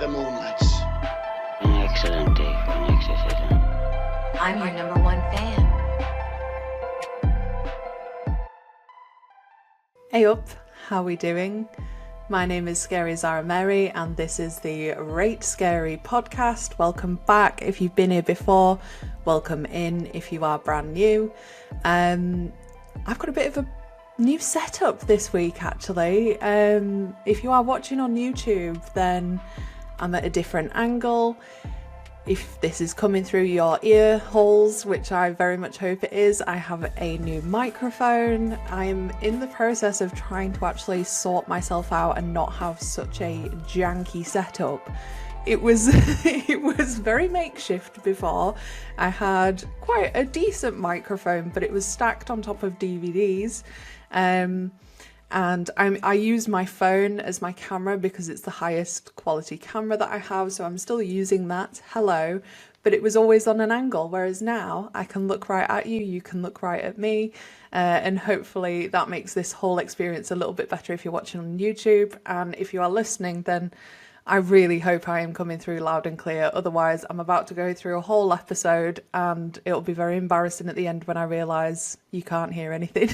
the moonlight. An excellent day for an exorcism. I'm your number one fan. Hey up, how we doing? My name is Scary Zara Mary and this is the Rate Scary podcast. Welcome back if you've been here before. Welcome in if you are brand new. I've got a bit of a new setup this week actually. If you are watching on YouTube, then I'm at a different angle. If this is coming through your ear holes, which I very much hope it is, I have a new microphone. I'm in the process of trying to actually sort myself out and not have such a janky setup. It was very makeshift before. I had quite a decent microphone, but it was stacked on top of DVDs. And I use my phone as my camera because it's the highest quality camera that I have, so I'm still using that. Hello. But it was always on an angle, whereas now I can look right at you, you can look right at me, and hopefully that makes this whole experience a little bit better if you're watching on YouTube. And if you are listening, then I really hope I am coming through loud and clear. Otherwise, I'm about to go through a whole episode and it'll be very embarrassing at the end when I realise you can't hear anything.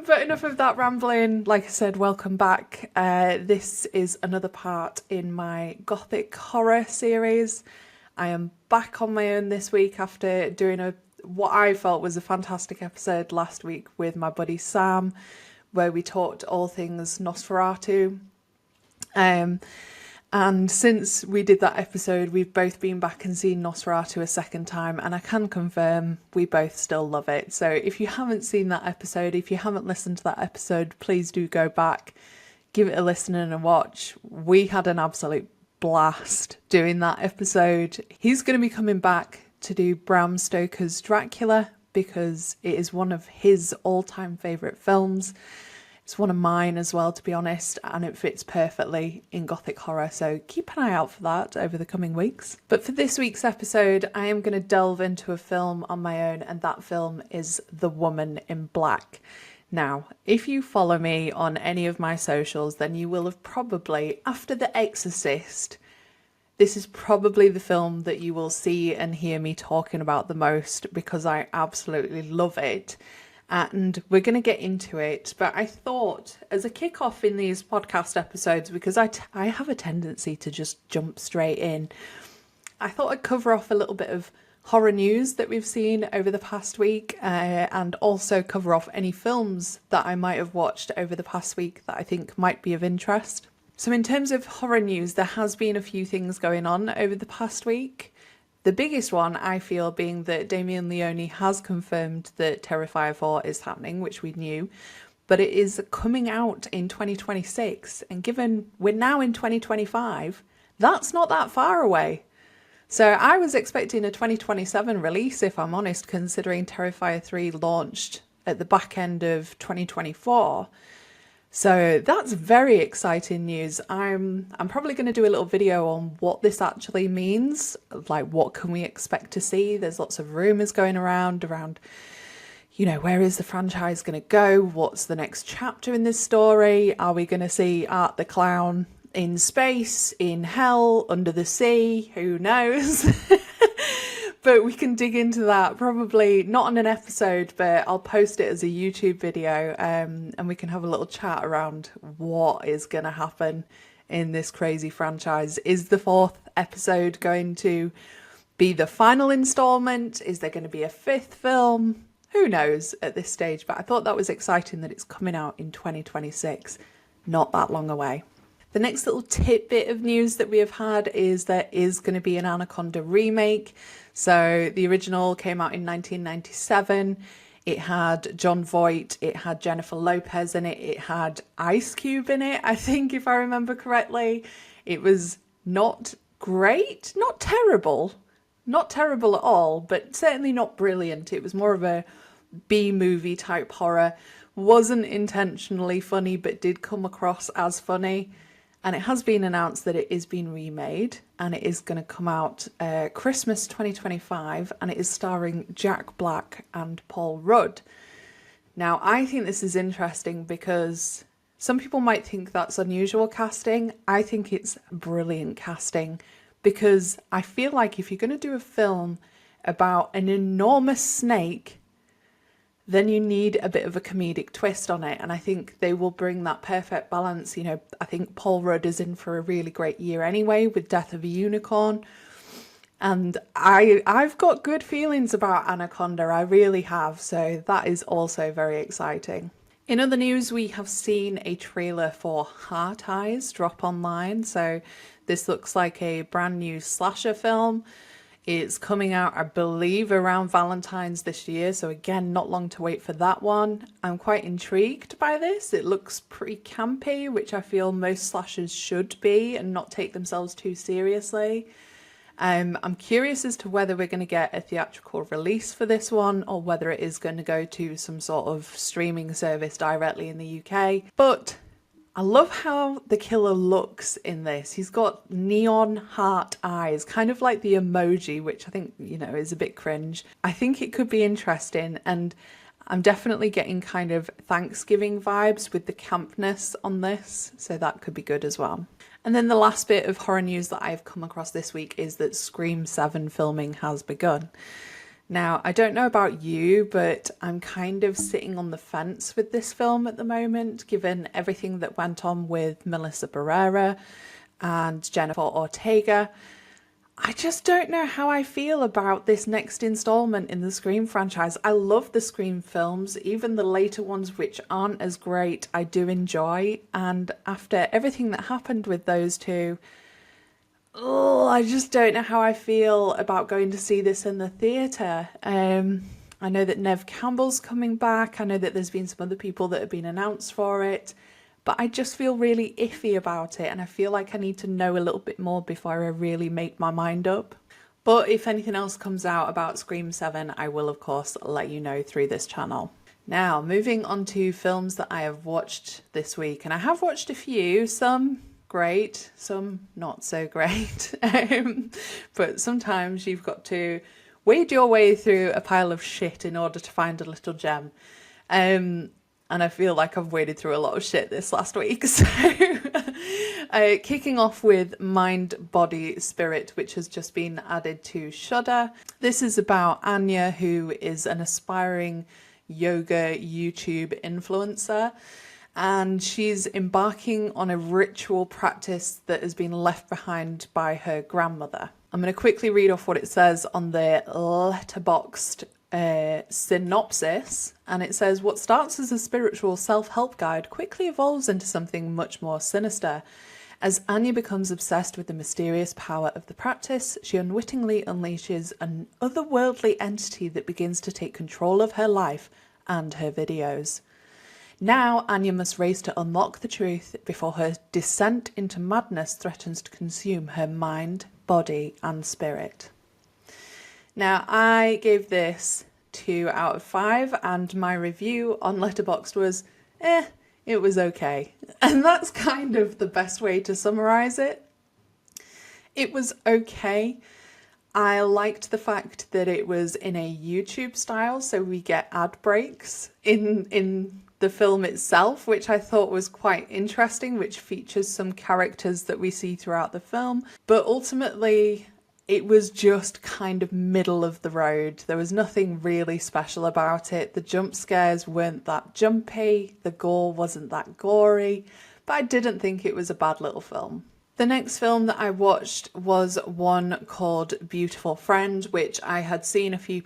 But enough of that rambling. Like I said, welcome back. This is another part in my Gothic Horror series. I am back on my own this week after doing what I felt was a fantastic episode last week with my buddy Sam, where we talked all things Nosferatu. And since we did that episode, we've both been back and seen Nosferatu a second time, and I can confirm we both still love it. So if you haven't seen that episode, if you haven't listened to that episode, please do go back, give it a listen and a watch. We had an absolute blast doing that episode. He's going to be coming back to do Bram Stoker's Dracula because it is one of his all-time favourite films. It's one of mine as well, to be honest, and it fits perfectly in Gothic Horror, so keep an eye out for that over the coming weeks. But for this week's episode, I am going to delve into a film on my own, and that film is The Woman in Black. Now, if you follow me on any of my socials, then you will have probably, after The Exorcist, this is probably the film that you will see and hear me talking about the most because I absolutely love it. And we're going to get into it, but I thought as a kick-off in these podcast episodes, because I have a tendency to just jump straight in, I thought I'd cover off a little bit of horror news that we've seen over the past week, and also cover off any films that I might have watched over the past week that I think might be of interest. So in terms of horror news, there has been a few things going on over the past week. The biggest one, I feel, being that Damien Leone has confirmed that Terrifier 4 is happening, which we knew, but it is coming out in 2026. And given we're now in 2025, that's not that far away. So I was expecting a 2027 release, if I'm honest, considering Terrifier 3 launched at the back end of 2024. So that's very exciting news. I'm probably going to do a little video on what this actually means, like what can we expect to see. There's lots of rumours going around, you know, where is the franchise going to go? What's the next chapter in this story? Are we going to see Art the Clown in space, in hell, under the sea? Who knows? But we can dig into that, probably not on an episode, but I'll post it as a YouTube video, and we can have a little chat around what is going to happen in this crazy franchise. Is the fourth episode going to be the final installment? Is there going to be a fifth film? Who knows at this stage, but I thought that was exciting that it's coming out in 2026, not that long away. The next little tidbit of news that we have had is there is going to be an Anaconda remake. So the original came out in 1997. It had Jon Voight, it had Jennifer Lopez in it, it had Ice Cube in it, I think, if I remember correctly. It was not great, not terrible at all, but certainly not brilliant. It was more of a B-movie type horror. Wasn't intentionally funny, but did come across as funny. And it has been announced that it is being remade and it is going to come out Christmas 2025, and it is starring Jack Black and Paul Rudd. Now, I think this is interesting because Some people might think that's unusual casting. I think it's brilliant casting because I feel like if you're going to do a film about an enormous snake, then you need a bit of a comedic twist on it. And I think they will bring that perfect balance. You know, I think Paul Rudd is in for a really great year anyway with Death of a Unicorn. And I've got good feelings about Anaconda, I really have. So that is also very exciting. In other news, we have seen a trailer for Heart Eyes drop online. So this looks like a brand new slasher film. It's coming out, I believe, around Valentine's this year. So again, not long to wait for that one. I'm quite intrigued by this. It looks pretty campy, which I feel most slashers should be and not take themselves too seriously. I'm curious as to whether we're going to get a theatrical release for this one or whether it is going to go to some sort of streaming service directly in the UK. But I love how the killer looks in this. He's got neon heart eyes, kind of like the emoji, which I think, you know, is a bit cringe. I think it could be interesting, and I'm definitely getting kind of Thanksgiving vibes with the campness on this, so that could be good as well. And then the last bit of horror news that I've come across this week is that Scream 7 filming has begun. Now, I don't know about you, but I'm kind of sitting on the fence with this film at the moment, given everything that went on with Melissa Barrera and Jennifer Ortega. I just don't know how I feel about this next installment in the Scream franchise. I love the Scream films, even the later ones which aren't as great, I do enjoy. And after everything that happened with those two, I just don't know how I feel about going to see this in the theatre. I know that Nev Campbell's coming back. I know that there's been some other people that have been announced for it. But I just feel really iffy about it. And I feel like I need to know a little bit more before I really make my mind up. But if anything else comes out about Scream 7, I will, of course, let you know through this channel. Now, moving on to films that I have watched this week. And I have watched a few, some great, some not so great. But sometimes you've got to wade your way through a pile of shit in order to find a little gem. And I feel like I've waded through a lot of shit this last week. So kicking off with Mind, Body, Spirit, which has just been added to Shudder. This is about Anya, who is an aspiring yoga YouTube influencer. And she's embarking on a ritual practice that has been left behind by her grandmother. I'm going to quickly read off what it says on the Letterboxd synopsis, and it says, what starts as a spiritual self-help guide quickly evolves into something much more sinister. As Anya becomes obsessed with the mysterious power of the practice, she unwittingly unleashes an otherworldly entity that begins to take control of her life and her videos. Now Anya must race to unlock the truth before her descent into madness threatens to consume her mind, body and spirit. Now, I gave this 2 out of 5 and my review on Letterboxd was, it was okay. And that's kind of the best way to summarise it. It was okay. I liked the fact that it was in a YouTube style, so we get ad breaks in the film itself, which I thought was quite interesting, which features some characters that we see throughout the film. But ultimately, it was just kind of middle of the road. There was nothing really special about it. The jump scares weren't that jumpy. The gore wasn't that gory. But I didn't think it was a bad little film. The next film that I watched was one called Beautiful Friend, which I had seen a few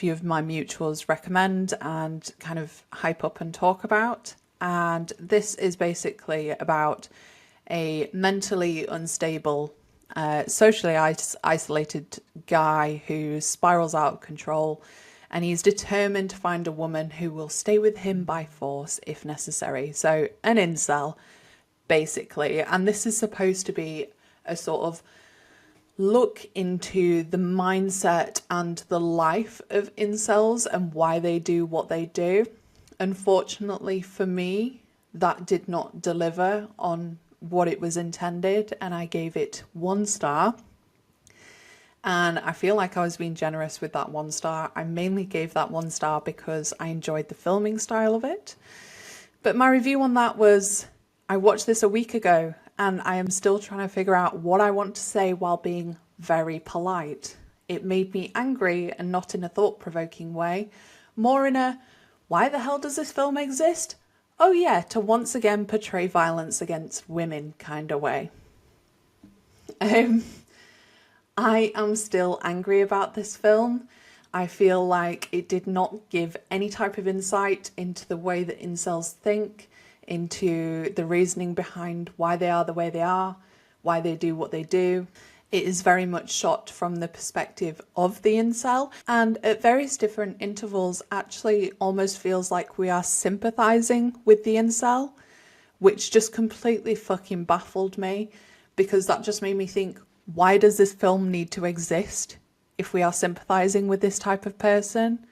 of my mutuals recommend and kind of hype up and talk about. And this is basically about a mentally unstable, socially isolated guy who spirals out of control, and he's determined to find a woman who will stay with him by force if necessary. So an incel, basically. And this is supposed to be a sort of look into the mindset and the life of incels and why they do what they do. Unfortunately for me, that did not deliver on what it was intended, and I gave it 1 star. And I feel like I was being generous with that 1 star. I mainly gave that 1 star because I enjoyed the filming style of it. But my review on that was, I watched this a week ago and I am still trying to figure out what I want to say while being very polite. It made me angry, and not in a thought-provoking way, more in a, why the hell does this film exist? Oh yeah, to once again portray violence against women kind of way. I am still angry about this film. I feel like it did not give any type of insight into the way that incels think, into the reasoning behind why they are the way they are, why they do what they do. It is very much shot from the perspective of the incel, and at various different intervals actually almost feels like we are sympathising with the incel, which just completely fucking baffled me, because that just made me think, why does this film need to exist if we are sympathising with this type of person?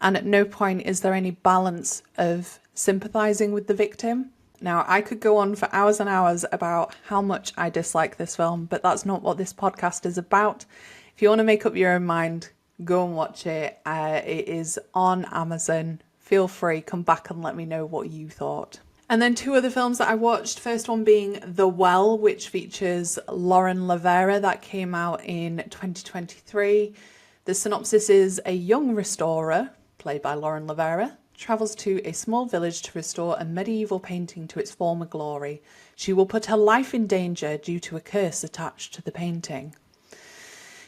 And at no point is there any balance of sympathising with the victim. Now, I could go on for hours and hours about how much I dislike this film, but that's not what this podcast is about. If you want to make up your own mind, go and watch it. It is on Amazon. Feel free, come back and let me know what you thought. And then two other films that I watched. First one being The Well, which features Lauren Lavera. That came out in 2023. The synopsis is a young restorer, played by Lauren Lavera, travels to a small village to restore a medieval painting to its former glory. She will put her life in danger due to a curse attached to the painting.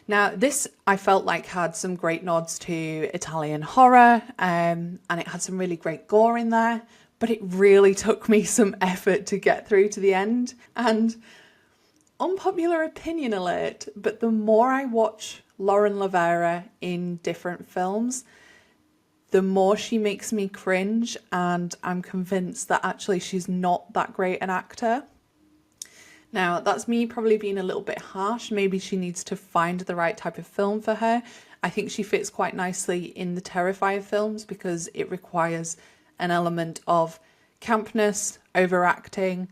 Now, this I felt like had some great nods to Italian horror, and it had some really great gore in there, but it really took me some effort to get through to the end. And unpopular opinion alert, but the more I watch Lauren Lavera in different films, the more she makes me cringe, and I'm convinced that actually she's not that great an actor. Now, that's me probably being a little bit harsh. Maybe she needs to find the right type of film for her. I think she fits quite nicely in the Terrifier films because it requires an element of campness, overacting,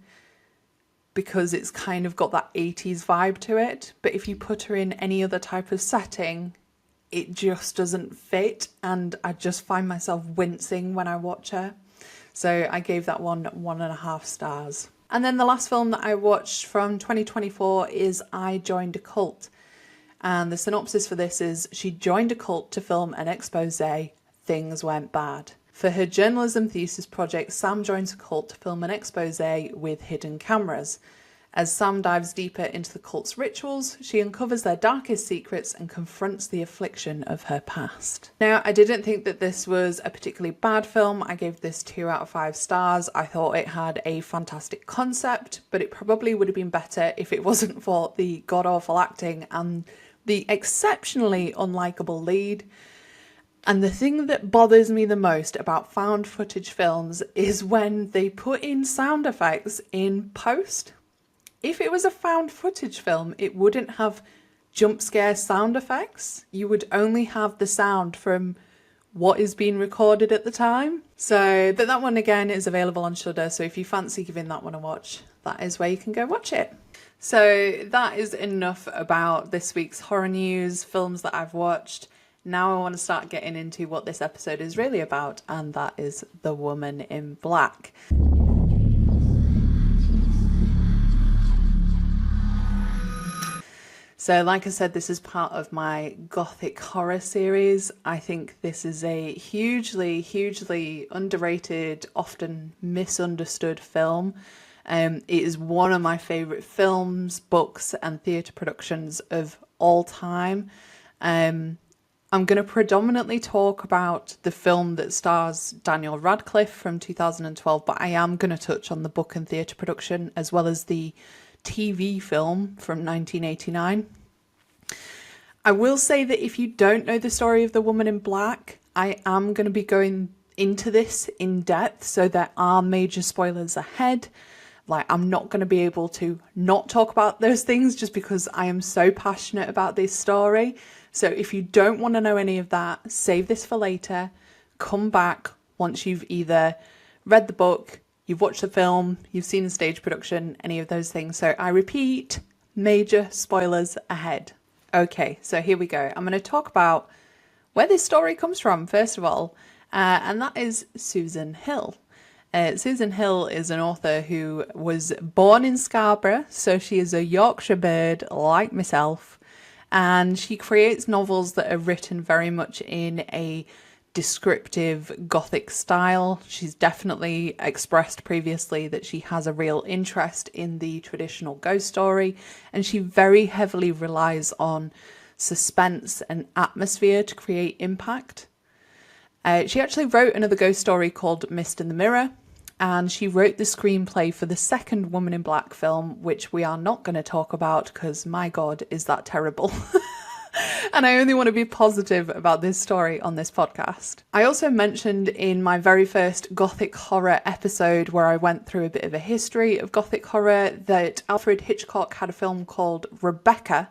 because it's kind of got that 80s vibe to it. But if you put her in any other type of setting, it just doesn't fit, and I just find myself wincing when I watch her. So I gave that one 1.5 stars. And then the last film that I watched from 2024 is I Joined a Cult. And the synopsis for this is, she joined a cult to film an expose. Things went bad. For her journalism thesis project, Sam joins a cult to film an expose with hidden cameras. As Sam dives deeper into the cult's rituals, she uncovers their darkest secrets and confronts the affliction of her past. Now, I didn't think that this was a particularly bad film. I gave this 2 out of 5 stars. I thought it had a fantastic concept, but it probably would have been better if it wasn't for the god-awful acting and the exceptionally unlikable lead. And the thing that bothers me the most about found footage films is when they put in sound effects in post. If it was a found footage film, it wouldn't have jump scare sound effects. You would only have the sound from what is being recorded at the time. So, but that one again is available on Shudder. So if you fancy giving that one a watch, that is where you can go watch it. So that is enough about this week's horror news, films that I've watched. Now I want to start getting into what this episode is really about, and that is The Woman in Black. So like I said, this is part of my Gothic Horror series. I think this is a hugely, hugely underrated, often misunderstood film. It is one of my favourite films, books and theatre productions of all time. I'm going to predominantly talk about the film that stars Daniel Radcliffe from 2012, but I am going to touch on the book and theatre production as well as the TV film from 1989. I will say that if you don't know the story of The Woman in Black, I am going to be going into this in depth, so there are major spoilers ahead. Like, I'm not going to be able to not talk about those things just because I am so passionate about this story. So if you don't want to know any of that, save this for later. Come back once you've either read the book, you've watched the film, you've seen the stage production, any of those things. So I repeat, major spoilers ahead. Okay, so here we go. I'm going to talk about where this story comes from, first of all, and that is Susan Hill. Susan Hill is an author who was born in Scarborough, so she is a Yorkshire bird like myself, and she creates novels that are written very much in a descriptive Gothic style. She's definitely expressed previously that she has a real interest in the traditional ghost story, and she very heavily relies on suspense and atmosphere to create impact. She actually wrote another ghost story called Mist in the Mirror, and she wrote the screenplay for the second Woman in Black film, which we are not going to talk about because, my God, is that terrible. And I only want to be positive about this story on this podcast. I also mentioned in my very first Gothic Horror episode, where I went through a bit of a history of Gothic Horror, that Alfred Hitchcock had a film called Rebecca,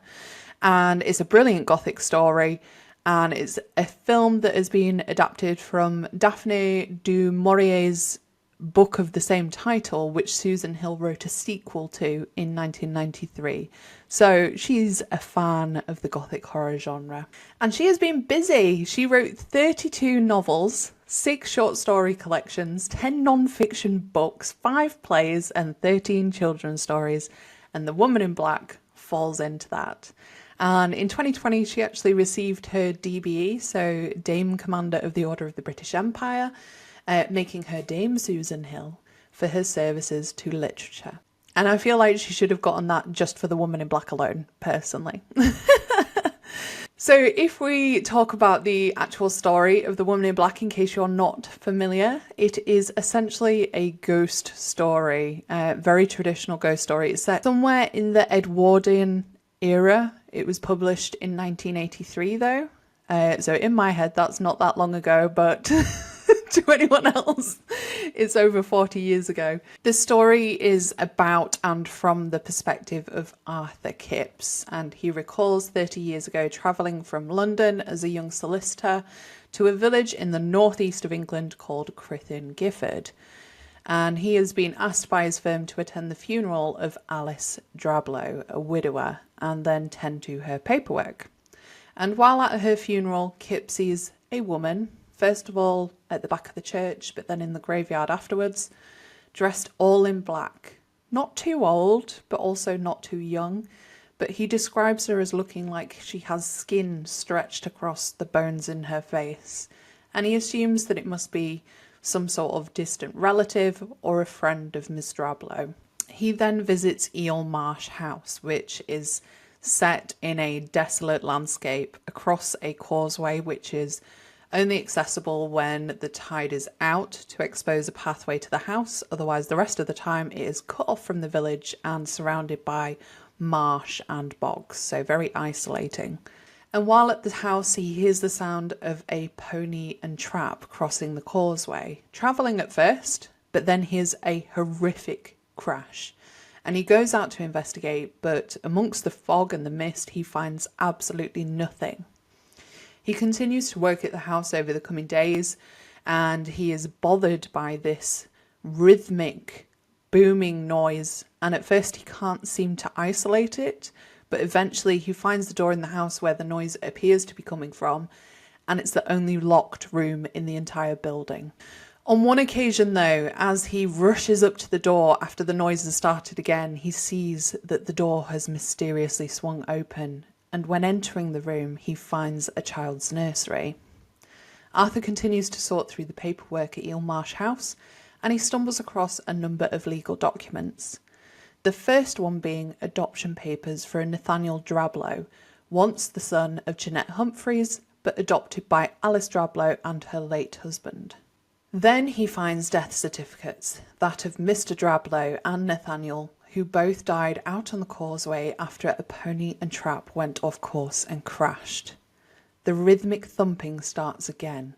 and it's a brilliant Gothic story. And it's a film that has been adapted from Daphne du Maurier's book of the same title, which Susan Hill wrote a sequel to in 1993. So she's a fan of the Gothic horror genre. And she has been busy. She wrote 32 novels, 6 short story collections, 10 non-fiction books, 5 plays, and 13 children's stories. And The Woman in Black falls into that. And in 2020, she actually received her DBE, so Dame Commander of the Order of the British Empire, making her Dame Susan Hill for her services to literature. And I feel like she should have gotten that just for The Woman in Black alone, personally. So if we talk about the actual story of The Woman in Black, in case you're not familiar, it is essentially a ghost story, very traditional ghost story. It's set somewhere in the Edwardian era. It was published in 1983 though. So in my head, that's not that long ago, but to anyone else, it's over 40 years ago. The story is about and from the perspective of Arthur Kipps, and he recalls 30 years ago travelling from London as a young solicitor to a village in the northeast of England called Crythin Gifford. And he has been asked by his firm to attend the funeral of Alice Drablow, a widower, and then tend to her paperwork. And while at her funeral, Kip sees a woman, first of all at the back of the church, but then in the graveyard afterwards, dressed all in black. Not too old, but also not too young, but he describes her as looking like she has skin stretched across the bones in her face. And he assumes that it must be some sort of distant relative or a friend of Miss Drablow. He then visits Eel Marsh House, which is set in a desolate landscape across a causeway, which is only accessible when the tide is out to expose a pathway to the house. Otherwise, the rest of the time it is cut off from the village and surrounded by marsh and bogs, so very isolating. And while at the house, he hears the sound of a pony and trap crossing the causeway, travelling at first, but then hears a horrific crash. And he goes out to investigate, but amongst the fog and the mist, he finds absolutely nothing. He continues to work at the house over the coming days, and he is bothered by this rhythmic, booming noise. And at first, he can't seem to isolate it, but eventually he finds the door in the house where the noise appears to be coming from, and it's the only locked room in the entire building. On one occasion though, as he rushes up to the door after the noise has started again, he sees that the door has mysteriously swung open, and when entering the room, he finds a child's nursery. Arthur continues to sort through the paperwork at Eel Marsh House, and he stumbles across a number of legal documents. The first one being adoption papers for a Nathaniel Drablow, once the son of Jeanette Humphreys, but adopted by Alice Drablow and her late husband. Then he finds death certificates, that of Mr. Drablow and Nathaniel, who both died out on the causeway after a pony and trap went off course and crashed. The rhythmic thumping starts again,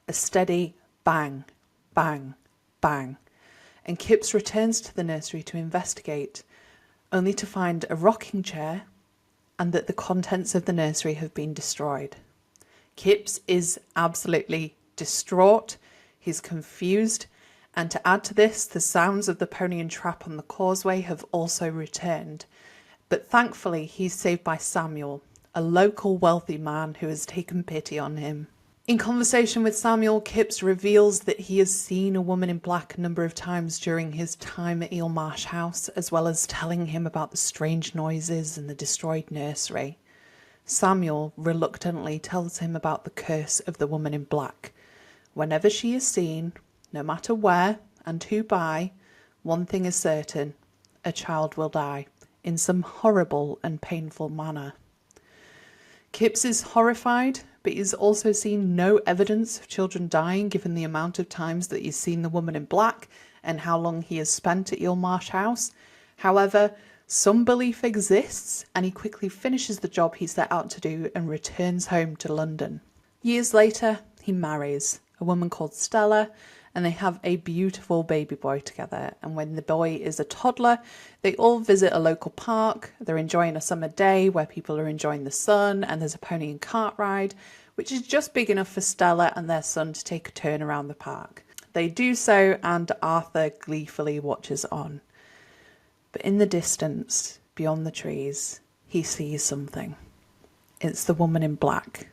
a steady bang, bang, bang. And Kipps returns to the nursery to investigate, only to find a rocking chair and that the contents of the nursery have been destroyed. Kipps is absolutely distraught, he's confused, and to add to this, the sounds of the pony and trap on the causeway have also returned. But thankfully, he's saved by Samuel, a local wealthy man who has taken pity on him. In conversation with Samuel, Kipps reveals that he has seen a woman in black a number of times during his time at Eel Marsh House, as well as telling him about the strange noises and the destroyed nursery. Samuel reluctantly tells him about the curse of the woman in black. Whenever she is seen, no matter where and who by, one thing is certain: a child will die in some horrible and painful manner. Kipps is horrified, but he's also seen no evidence of children dying given the amount of times that he's seen the woman in black and how long he has spent at Eel Marsh House. However, some belief exists, and he quickly finishes the job he set out to do and returns home to London. Years later, he marries a woman called Stella, and they have a beautiful baby boy together. And when the boy is a toddler, they all visit a local park. They're enjoying a summer day where people are enjoying the sun, and there's a pony and cart ride, which is just big enough for Stella and their son to take a turn around the park. They do so, and Arthur gleefully watches on. But in the distance, beyond the trees, he sees something. It's the woman in black,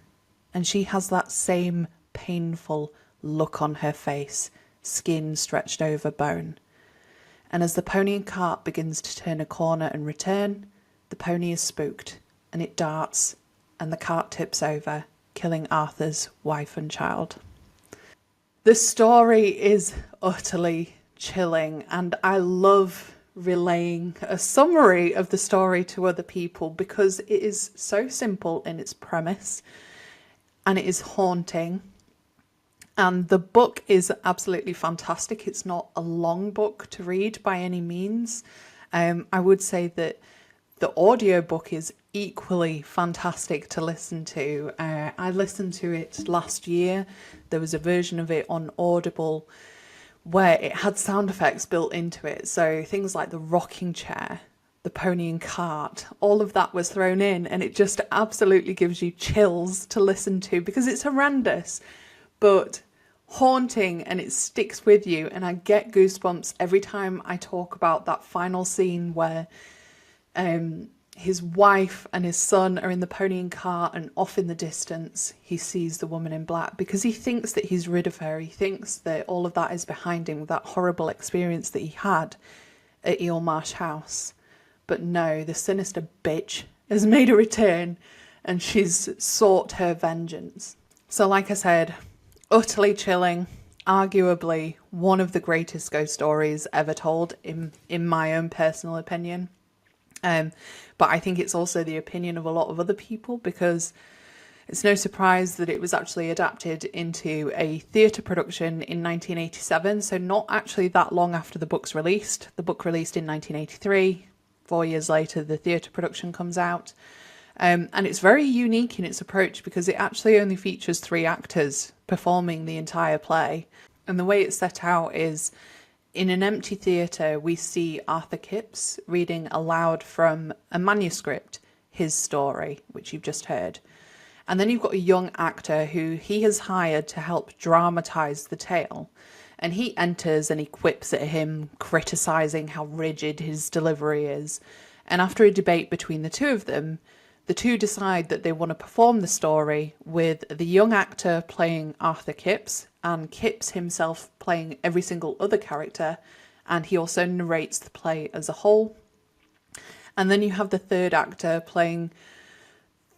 and she has that same painful look on her face, skin stretched over bone. And as the pony and cart begins to turn a corner and return, the pony is spooked, and it darts, and the cart tips over, killing Arthur's wife and child. The story is utterly chilling, and I love relaying a summary of the story to other people because it is so simple in its premise, and it is haunting. And the book is absolutely fantastic. It's not a long book to read by any means. I would say that the audiobook is equally fantastic to listen to. I listened to it last year. There was a version of it on Audible where it had sound effects built into it. So things like the rocking chair, the pony and cart, all of that was thrown in, and it just absolutely gives you chills to listen to because it's horrendous, but haunting, and it sticks with you. And I get goosebumps every time I talk about that final scene where his wife and his son are in the pony and cart, and off in the distance he sees the woman in black because he thinks that he's rid of her. He thinks that all of that is behind him, that horrible experience that he had at Eel Marsh House. But no, the sinister bitch has made a return, and she's sought her vengeance. So like I said, utterly chilling, arguably one of the greatest ghost stories ever told in my own personal opinion. But I think it's also the opinion of a lot of other people because it's no surprise that it was actually adapted into a theatre production in 1987, so not actually that long after the book's released. The book released in 1983, 4 years later the theatre production comes out. And it's very unique in its approach because it actually only features 3 actors performing the entire play. And the way it's set out is in an empty theatre, we see Arthur Kipps reading aloud from a manuscript, his story, which you've just heard. And then you've got a young actor who he has hired to help dramatise the tale. And he enters and he quips at him, criticising how rigid his delivery is. And after a debate between the two of them, the two decide that they want to perform the story with the young actor playing Arthur Kipps and Kipps himself playing every single other character, and he also narrates the play as a whole. And then you have the third actor playing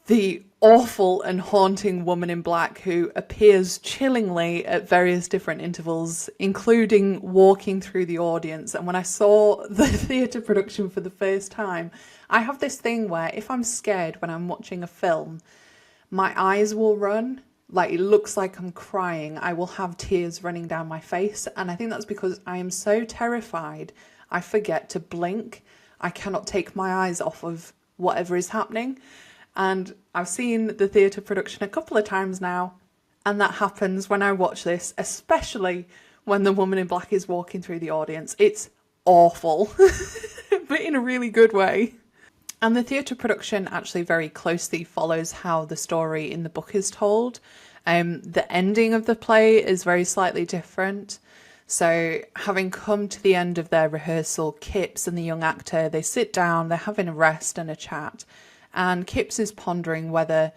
the awful and haunting woman in black who appears chillingly at various different intervals, including walking through the audience. And when I saw the theatre production for the first time, I have this thing where if I'm scared when I'm watching a film, my eyes will run. Like, it looks like I'm crying. I will have tears running down my face. And I think that's because I am so terrified, I forget to blink. I cannot take my eyes off of whatever is happening. And I've seen the theatre production a couple of times now, and that happens when I watch this, especially when the woman in black is walking through the audience. It's awful, but in a really good way. And the theatre production actually very closely follows how the story in the book is told. The ending of the play is very slightly different. So having come to the end of their rehearsal, Kipps and the young actor, they sit down, they're having a rest and a chat. And Kipps is pondering whether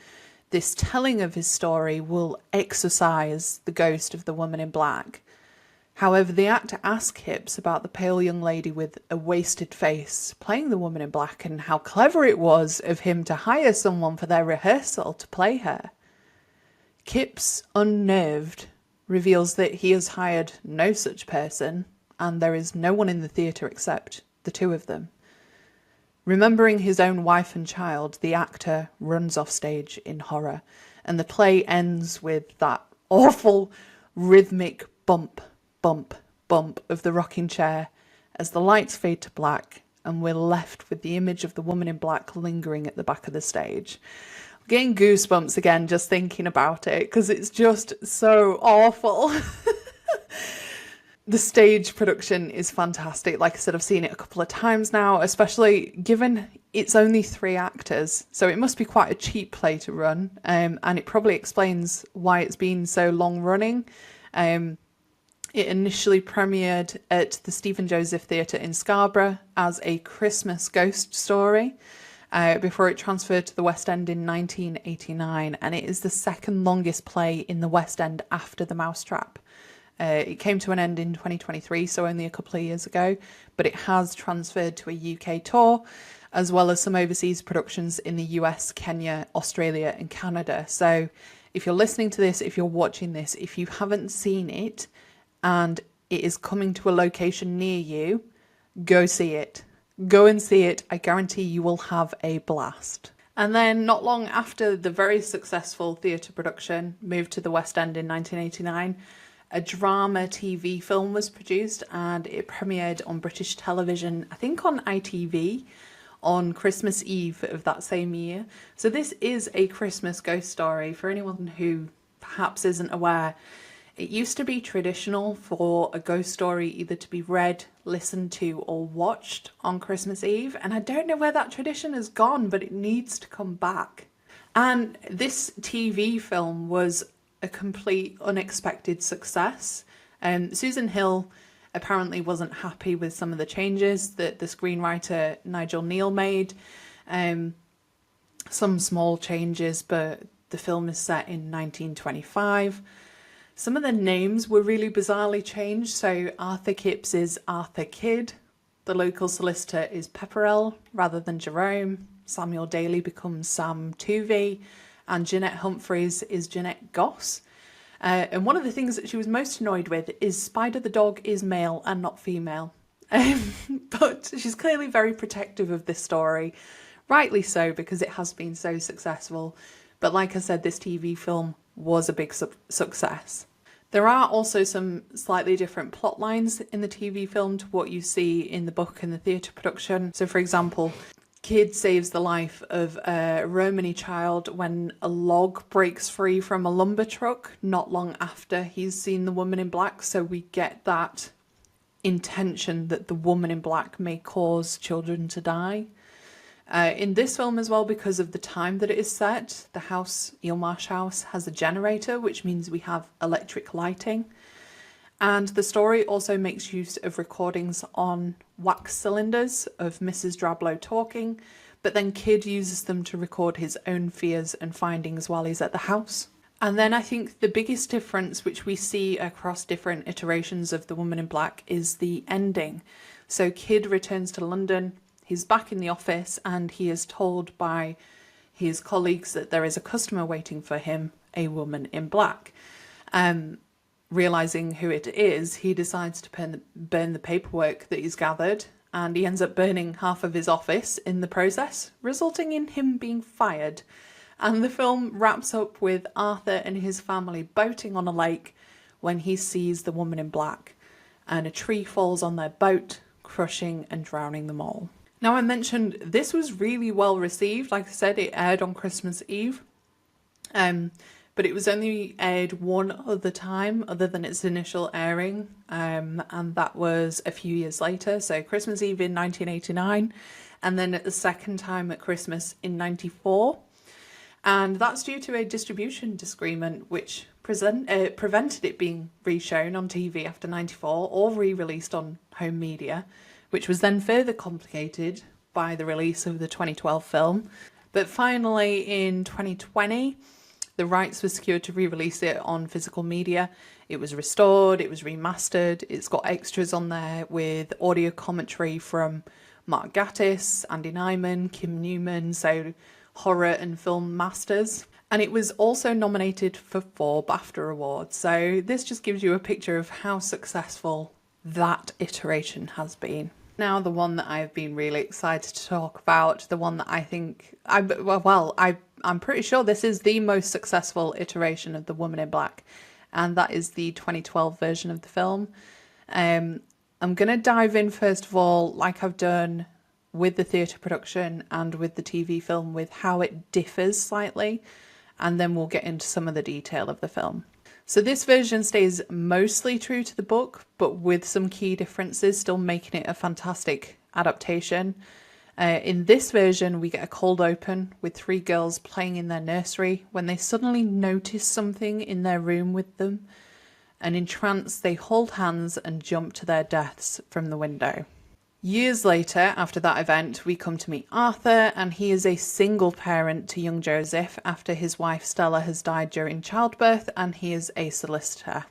this telling of his story will exorcise the ghost of the woman in black. However, the actor asked Kipps about the pale young lady with a wasted face playing the woman in black and how clever it was of him to hire someone for their rehearsal to play her. Kipps, unnerved, reveals that he has hired no such person and there is no one in the theatre except the two of them. Remembering his own wife and child, the actor runs off stage in horror, and the play ends with that awful rhythmic bump, bump, bump of the rocking chair as the lights fade to black and we're left with the image of the woman in black lingering at the back of the stage. I'm getting goosebumps again just thinking about it because it's just so awful. The stage production is fantastic. Like I said, I've seen it a couple of times now, especially given it's only 3 actors. So it must be quite a cheap play to run. And it probably explains why it's been so long running. It initially premiered at the Stephen Joseph Theatre in Scarborough as a Christmas ghost story before it transferred to the West End in 1989. And it is the second longest play in the West End after The Mousetrap. It came to an end in 2023, so only a couple of years ago, but it has transferred to a UK tour, as well as some overseas productions in the US, Kenya, Australia and Canada. So if you're listening to this, if you're watching this, if you haven't seen it and it is coming to a location near you, go see it. Go and see it. I guarantee you will have a blast. And then not long after the very successful theatre production moved to the West End in 1989, a drama TV film was produced and it premiered on British television, I think on ITV, on Christmas Eve of that same year. So this is a Christmas ghost story. For anyone who perhaps isn't aware, it used to be traditional for a ghost story either to be read, listened to or watched on Christmas Eve. And I don't know where that tradition has gone, but it needs to come back. And this TV film was a complete unexpected success. Susan Hill apparently wasn't happy with some of the changes that the screenwriter Nigel Neal made. Some small changes, but the film is set in 1925. Some of the names were really bizarrely changed. So Arthur Kipps is Arthur Kidd. The local solicitor is Pepperell rather than Jerome. Samuel Daly becomes Sam Tuvey. And Jeanette Humphreys is Jeanette Goss. And one of the things that she was most annoyed with is Spider the dog is male and not female. But she's clearly very protective of this story. Rightly so, because it has been so successful. But like I said, this TV film was a big success. There are also some slightly different plot lines in the TV film to what you see in the book and the theatre production. So for example, Kidd saves the life of a Romany child when a log breaks free from a lumber truck not long after he's seen the woman in black. So we get that intention that the woman in black may cause children to die. In this film as well, because of the time that it is set, the house, Eelmarsh House, has a generator, which means we have electric lighting. And the story also makes use of recordings on wax cylinders of Mrs. Drablow talking, but then Kidd uses them to record his own fears and findings while he's at the house. And then I think the biggest difference which we see across different iterations of The Woman in Black is the ending. So Kidd returns to London, he's back in the office and he is told by his colleagues that there is a customer waiting for him, a woman in black. Realising who it is, he decides to burn the paperwork that he's gathered, and he ends up burning half of his office in the process, resulting in him being fired. And the film wraps up with Arthur and his family boating on a lake when he sees the woman in black, and a tree falls on their boat, crushing and drowning them all. Now, I mentioned this was really well received. Like I said, it aired on Christmas Eve. But it was only aired one other time other than its initial airing, and that was a few years later, so Christmas Eve in 1989, and then at the second time at Christmas in 94. And that's due to a distribution disagreement which prevented it being re-shown on TV after 94 or re-released on home media, which was then further complicated by the release of the 2012 film. But finally in 2020, The rights were secured to re-release it on physical media. It was restored, it was remastered, it's got extras on there with audio commentary from Mark Gatiss, Andy Nyman, Kim Newman, so horror and film masters. And it was also nominated for 4 BAFTA awards. So this just gives you a picture of how successful that iteration has been. Now the one that I've been really excited to talk about, the one that I think, I'm pretty sure this is the most successful iteration of The Woman in Black, and that is the 2012 version of the film. I'm going to dive in first of all, like I've done with the theatre production and with the TV film, with how it differs slightly, and then we'll get into some of the detail of the film. So this version stays mostly true to the book, but with some key differences, still making it a fantastic adaptation. In this version, we get a cold open with 3 girls playing in their nursery when they suddenly notice something in their room with them, and in trance they hold hands and jump to their deaths from the window. Years later, after that event, we come to meet Arthur, and he is a single parent to young Joseph after his wife Stella has died during childbirth, and he is a solicitor.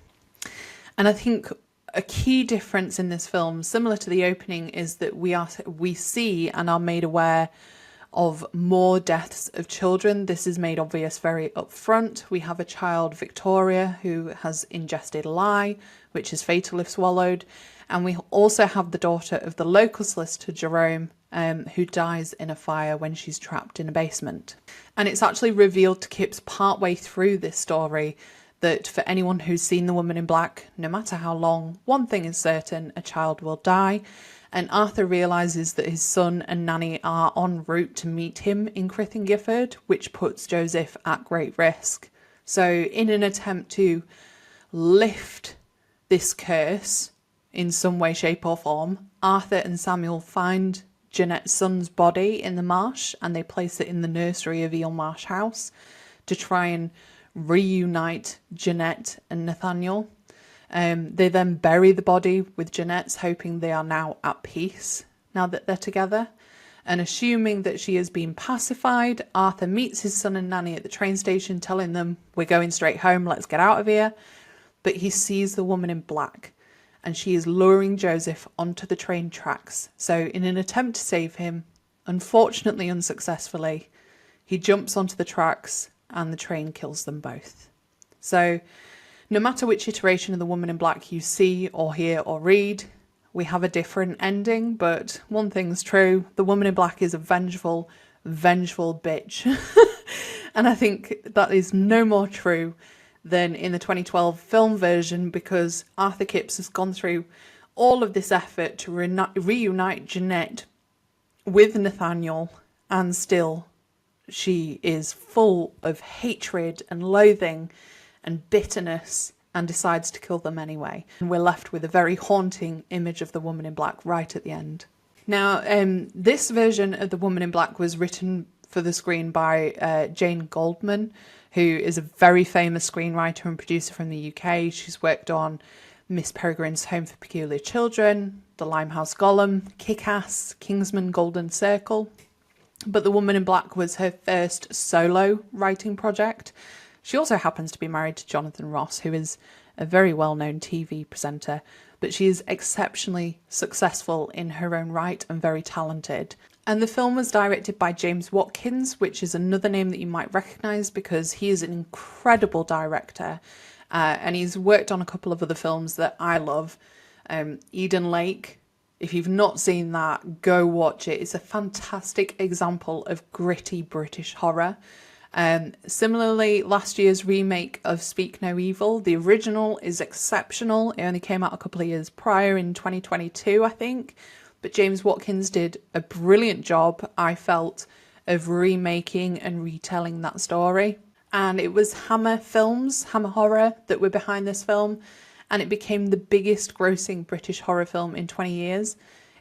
And I think a key difference in this film, similar to the opening, is that we see and are made aware of more deaths of children. This is made obvious very upfront. We have a child, Victoria, who has ingested lye, which is fatal if swallowed. And we also have the daughter of the local solicitor, Jerome, who dies in a fire when she's trapped in a basement. And it's actually revealed to Kipps partway through this story that for anyone who's seen The Woman in Black, no matter how long, one thing is certain, a child will die. And Arthur realises that his son and Nanny are en route to meet him in Crith and Gifford, which puts Joseph at great risk. So in an attempt to lift this curse in some way, shape or form, Arthur and Samuel find Jeanette's son's body in the marsh, and they place it in the nursery of Eel Marsh House to try and reunite Jeanette and Nathaniel. They then bury the body with Jeanette's, hoping they are now at peace now that they're together. And assuming that she has been pacified, Arthur meets his son and Nanny at the train station, telling them, "We're going straight home, let's get out of here." But he sees the woman in black, and she is luring Joseph onto the train tracks. So in an attempt to save him, unfortunately unsuccessfully, he jumps onto the tracks and the train kills them both. So no matter which iteration of The Woman in Black you see or hear or read, we have a different ending, but one thing's true: The Woman in Black is a vengeful, vengeful bitch. And I think that is no more true than in the 2012 film version, because Arthur Kipps has gone through all of this effort to reunite Jeanette with Nathaniel, and still she is full of hatred and loathing and bitterness and decides to kill them anyway. And we're left with a very haunting image of the woman in black right at the end. Now, this version of The Woman in Black was written for the screen by Jane Goldman, who is a very famous screenwriter and producer from the UK. She's worked on Miss Peregrine's Home for Peculiar Children, The Limehouse Golem, Kick-Ass, Kingsman Golden Circle. But The Woman in Black was her first solo writing project. She also happens to be married to Jonathan Ross, who is a very well-known TV presenter, but she is exceptionally successful in her own right and very talented. And the film was directed by James Watkins, which is another name that you might recognise because he is an incredible director, and he's worked on a couple of other films that I love. Eden Lake, if you've not seen that, go watch it. It's a fantastic example of gritty British horror. Similarly, last year's remake of Speak No Evil, the original, is exceptional. It only came out a couple of years prior, in 2022, I think. But James Watkins did a brilliant job, I felt, of remaking and retelling that story. And it was Hammer Films, Hammer Horror, that were behind this film. And it became the biggest grossing British horror film in 20 years.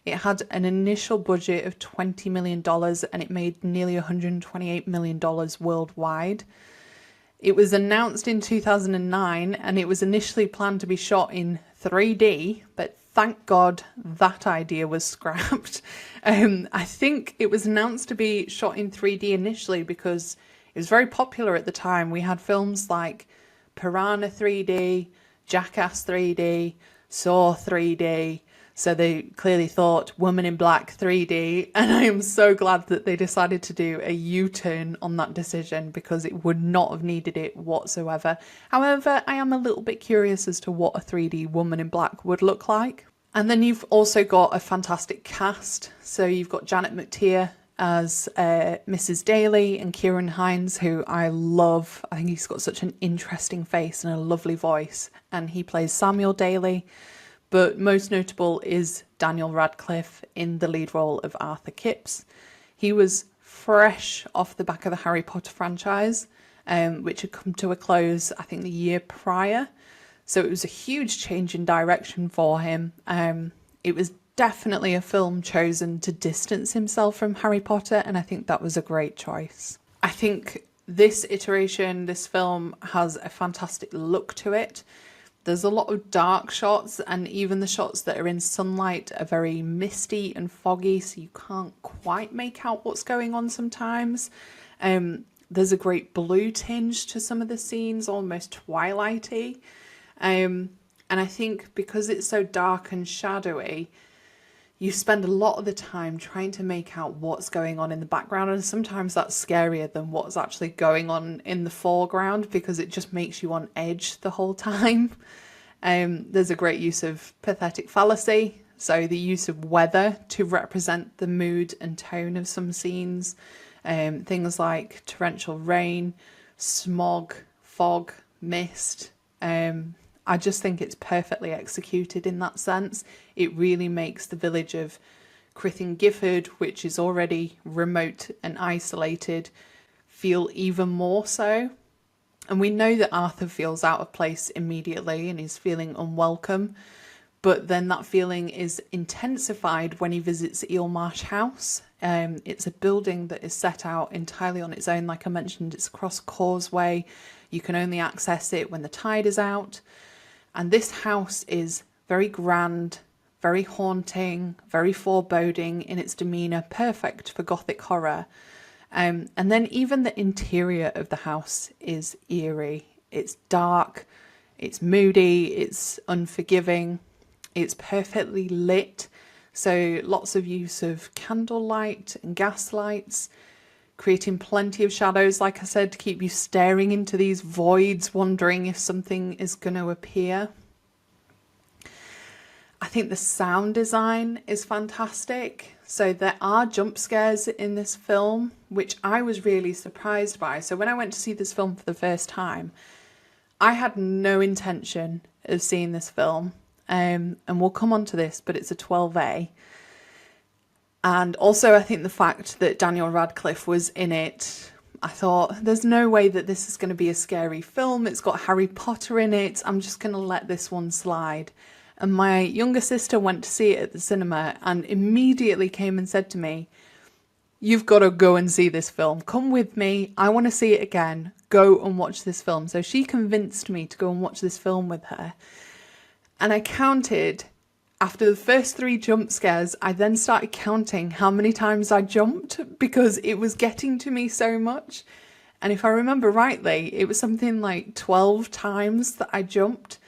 It had an initial budget of $20 million and it made nearly $128 million worldwide. It was announced in 2009 and it was initially planned to be shot in 3D, but thank God that idea was scrapped. I think it was announced to be shot in 3D initially because It was very popular at the time. We had films like Piranha 3D, Jackass 3D, Saw 3D. So they clearly thought Woman in Black 3D. And I am so glad that they decided to do a U-turn on that decision, because it would not have needed it whatsoever. However, I am a little bit curious as to what a 3D Woman in Black would look like. And then you've also got a fantastic cast. So you've got Janet McTeer as Mrs. Daly, and Kieran Hines, who I love. I think he's got such an interesting face and a lovely voice. And he plays Samuel Daly. But most notable is Daniel Radcliffe in the lead role of Arthur Kipps. He was fresh off the back of the Harry Potter franchise, which had come to a close, I think, the year prior. So it was a huge change in direction for him. It was definitely a film chosen to distance himself from Harry Potter, and I think that was a great choice. I think this iteration, this film, has a fantastic look to it. There's a lot of dark shots, and even the shots that are in sunlight are very misty and foggy, so you can't quite make out what's going on sometimes. There's a great blue tinge to some of the scenes, almost twilighty. And I think because it's so dark and shadowy, you spend a lot of the time trying to make out what's going on in the background, and sometimes that's scarier than what's actually going on in the foreground, because it just makes you on edge the whole time. There's a great use of pathetic fallacy, so the use of weather to represent the mood and tone of some scenes. Things like torrential rain, smog, fog, mist. I just think it's perfectly executed in that sense. It really makes the village of Crythin Gifford, which is already remote and isolated, feel even more so. And we know that Arthur feels out of place immediately and is feeling unwelcome, but then that feeling is intensified when he visits Eel Marsh House. It's a building that is set out entirely on its own. Like I mentioned, it's across a causeway. You can only access it when the tide is out. And this house is very grand, very haunting, very foreboding in its demeanour, perfect for Gothic horror. And then even the interior of the house is eerie. It's dark, it's moody, it's unforgiving, it's perfectly lit. So lots of use of candlelight and gas lights, creating plenty of shadows, like I said, to keep you staring into these voids, wondering if something is going to appear. I think the sound design is fantastic. So there are jump scares in this film, which I was really surprised by. So when I went to see this film for the first time, I had no intention of seeing this film. And we'll come on to this, but it's a 12A. And also I think the fact that Daniel Radcliffe was in it, I thought, there's no way that this is going to be a scary film. It's got Harry Potter in it. I'm just going to let this one slide. And my younger sister went to see it at the cinema and immediately came and said to me, "You've got to go and see this film. Come with me. I want to see it again. Go and watch this film." So she convinced me to go and watch this film with her. And I counted, after the first 3 jump scares, I then started counting how many times I jumped, because it was getting to me so much. And if I remember rightly, it was something like 12 times that I jumped.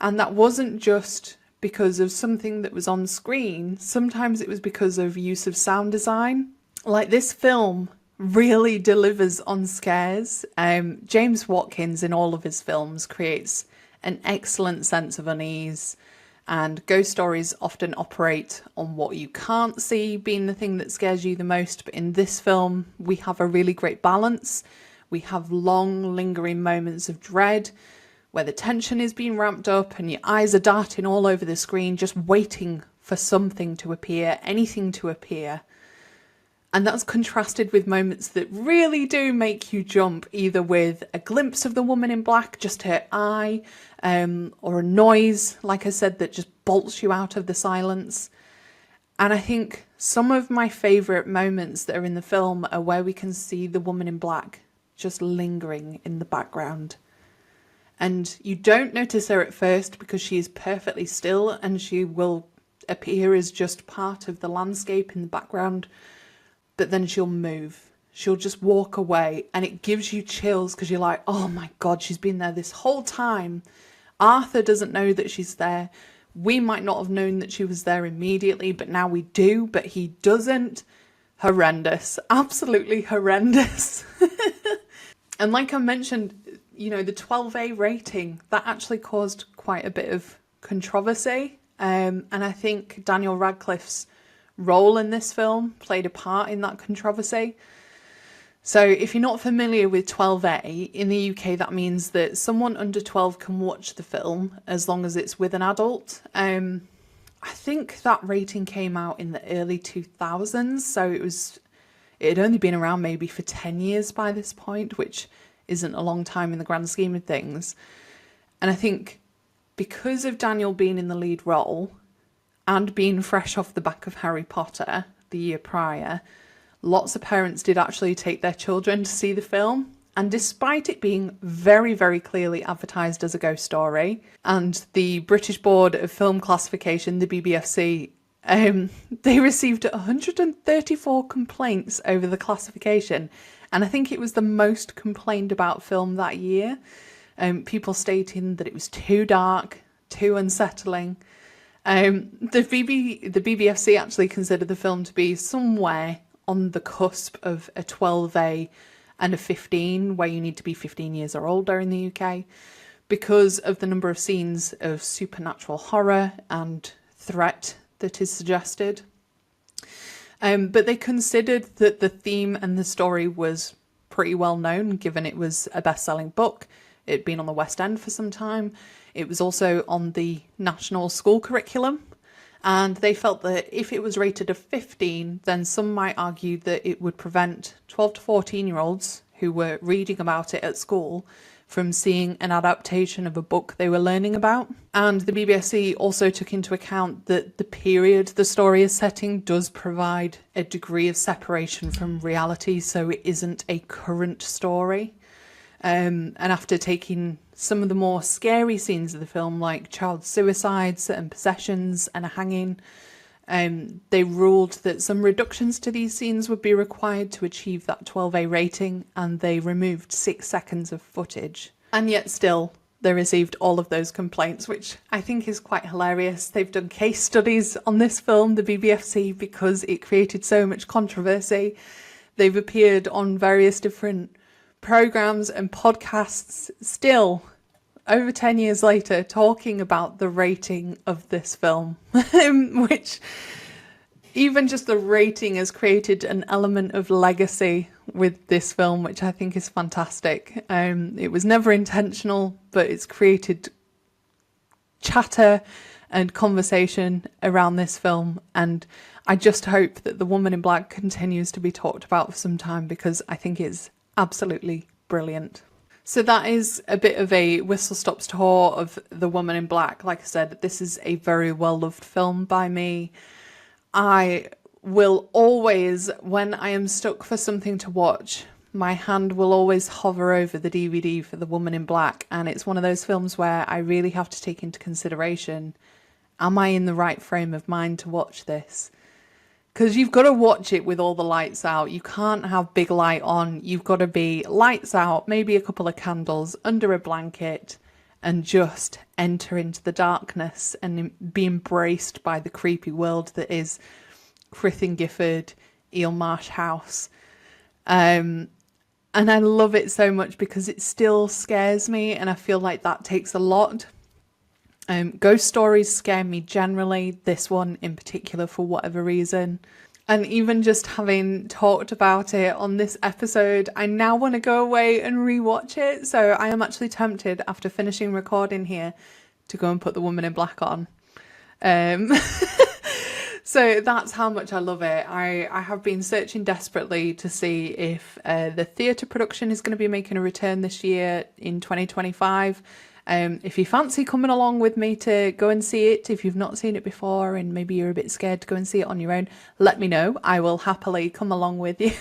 And that wasn't just because of something that was on screen. Sometimes it was because of use of sound design. Like, this film really delivers on scares. James Watkins in all of his films creates an excellent sense of unease, and ghost stories often operate on what you can't see being the thing that scares you the most. But in this film, we have a really great balance. We have long, lingering moments of dread where the tension is being ramped up and your eyes are darting all over the screen, just waiting for something to appear, anything to appear. And that's contrasted with moments that really do make you jump, either with a glimpse of the woman in black, just her eye, or a noise, like I said, that just bolts you out of the silence. And I think some of my favourite moments that are in the film are where we can see the woman in black just lingering in the background. And you don't notice her at first because she is perfectly still and she will appear as just part of the landscape in the background. But then she'll move. she'll just walk away and it gives you chills because you're like, oh my God, she's been there this whole time. Arthur doesn't know that she's there. We might not have known that she was there immediately, but now we do, but he doesn't. Horrendous. Absolutely horrendous. And like I mentioned, you know, the 12A rating, that actually caused quite a bit of controversy. And I think Daniel Radcliffe's role in this film played a part in that controversy. So if you're not familiar with 12A, in the UK that means that someone under 12 can watch the film as long as it's with an adult. I think that rating came out in the early 2000s, so it had only been around maybe for 10 years by this point, which isn't a long time in the grand scheme of things. And I think because of Daniel being in the lead role and being fresh off the back of Harry Potter the year prior, lots of parents did actually take their children to see the film. And despite it being very, very clearly advertised as a ghost story, and the British Board of Film Classification, the BBFC, they received 134 complaints over the classification. And I think it was the most complained about film that year. People stating that it was too dark, too unsettling. The BBFC actually considered the film to be somewhere on the cusp of a 12A and a 15, where you need to be 15 years or older in the UK, because of the number of scenes of supernatural horror and threat that is suggested. But they considered that the theme and the story was pretty well known, given it was a best-selling book. It'd been on the West End for some time. It was also on the national school curriculum. And they felt that if it was rated a 15, then some might argue that it would prevent 12 to 14-year-olds who were reading about it at school from seeing an adaptation of a book they were learning about. And the BBFC also took into account that the period the story is setting does provide a degree of separation from reality, so it isn't a current story. And after taking some of the more scary scenes of the film, like child suicides and possessions and a hanging, they ruled that some reductions to these scenes would be required to achieve that 12A rating, and they removed 6 seconds of footage. And yet still, they received all of those complaints, which I think is quite hilarious. They've done case studies on this film, the BBFC, because it created so much controversy. They've appeared on various different programs and podcasts still over 10 years later talking about the rating of this film, which even just the rating has created an element of legacy with this film, which I think is fantastic. It was never intentional, but it's created chatter and conversation around this film, and I just hope that The Woman in Black continues to be talked about for some time, because I think it's absolutely brilliant. So that is a bit of a whistle-stops tour of The Woman in Black. Like I said, this is a very well-loved film by me. I will always, when I am stuck for something to watch, my hand will always hover over the DVD for The Woman in Black, and it's one of those films where I really have to take into consideration, am I in the right frame of mind to watch this? Because you've got to watch it with all the lights out. You can't have big light on. You've got to be lights out, maybe a couple of candles, under a blanket, and just enter into the darkness and be embraced by the creepy world that is Crythin Gifford, Eel Marsh House. And I love it so much because it still scares me, and I feel like that takes a lot. Ghost stories scare me generally, this one in particular for whatever reason. And even just having talked about it on this episode, I now want to go away and rewatch it. So I am actually tempted, after finishing recording here, to go and put The Woman in Black on. So that's how much I love it. I have been searching desperately to see if the theatre production is going to be making a return this year in 2025. If you fancy coming along with me to go and see it, if you've not seen it before and maybe you're a bit scared to go and see it on your own, let me know. I will happily come along with you.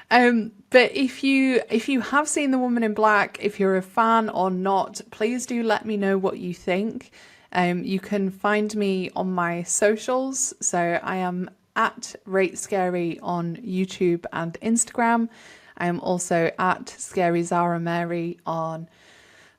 But if you have seen The Woman in Black, if you're a fan or not, please do let me know what you think. You can find me on my socials. So I am at Rate Scary on YouTube and Instagram. I am also at Scary Zara Mary on,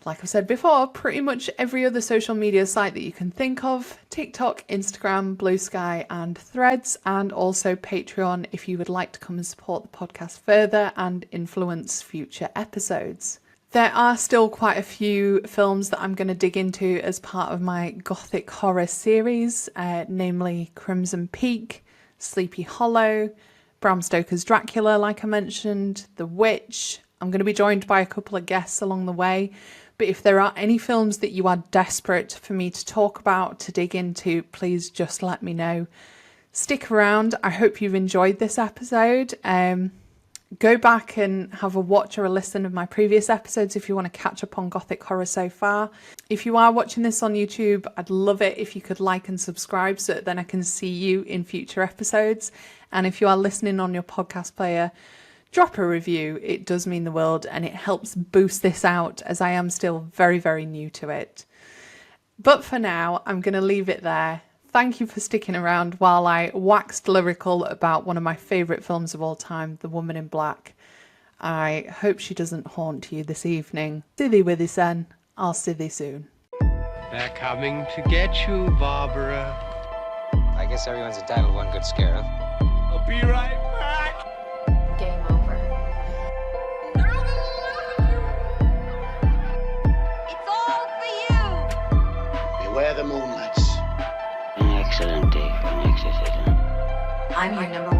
like I've said before, pretty much every other social media site that you can think of: TikTok, Instagram, Blue Sky and Threads, and also Patreon if you would like to come and support the podcast further and influence future episodes. There are still quite a few films that I'm going to dig into as part of my Gothic Horror series, namely Crimson Peak, Sleepy Hollow, Bram Stoker's Dracula, like I mentioned, The Witch. I'm going to be joined by a couple of guests along the way, but if there are any films that you are desperate for me to talk about, to dig into, please just let me know. Stick around. I hope you've enjoyed this episode. Go back and have a watch or a listen of my previous episodes if you want to catch up on Gothic Horror so far. If you are watching this on YouTube, I'd love it if you could like and subscribe so that then I can see you in future episodes. And if you are listening on your podcast player, drop a review. It does mean the world and it helps boost this out, as I am still very, very new to it. But for now, I'm going to leave it there. Thank you for sticking around while I waxed lyrical about one of my favourite films of all time, The Woman in Black. I hope she doesn't haunt you this evening. See thee with thee, sen. I'll see thee soon. They're coming to get you, Barbara. I guess everyone's entitled to one good scare, huh? I'll be right back. Game over. It's all for you! Beware the moonlights. An excellent day for an exorcism. I'm your number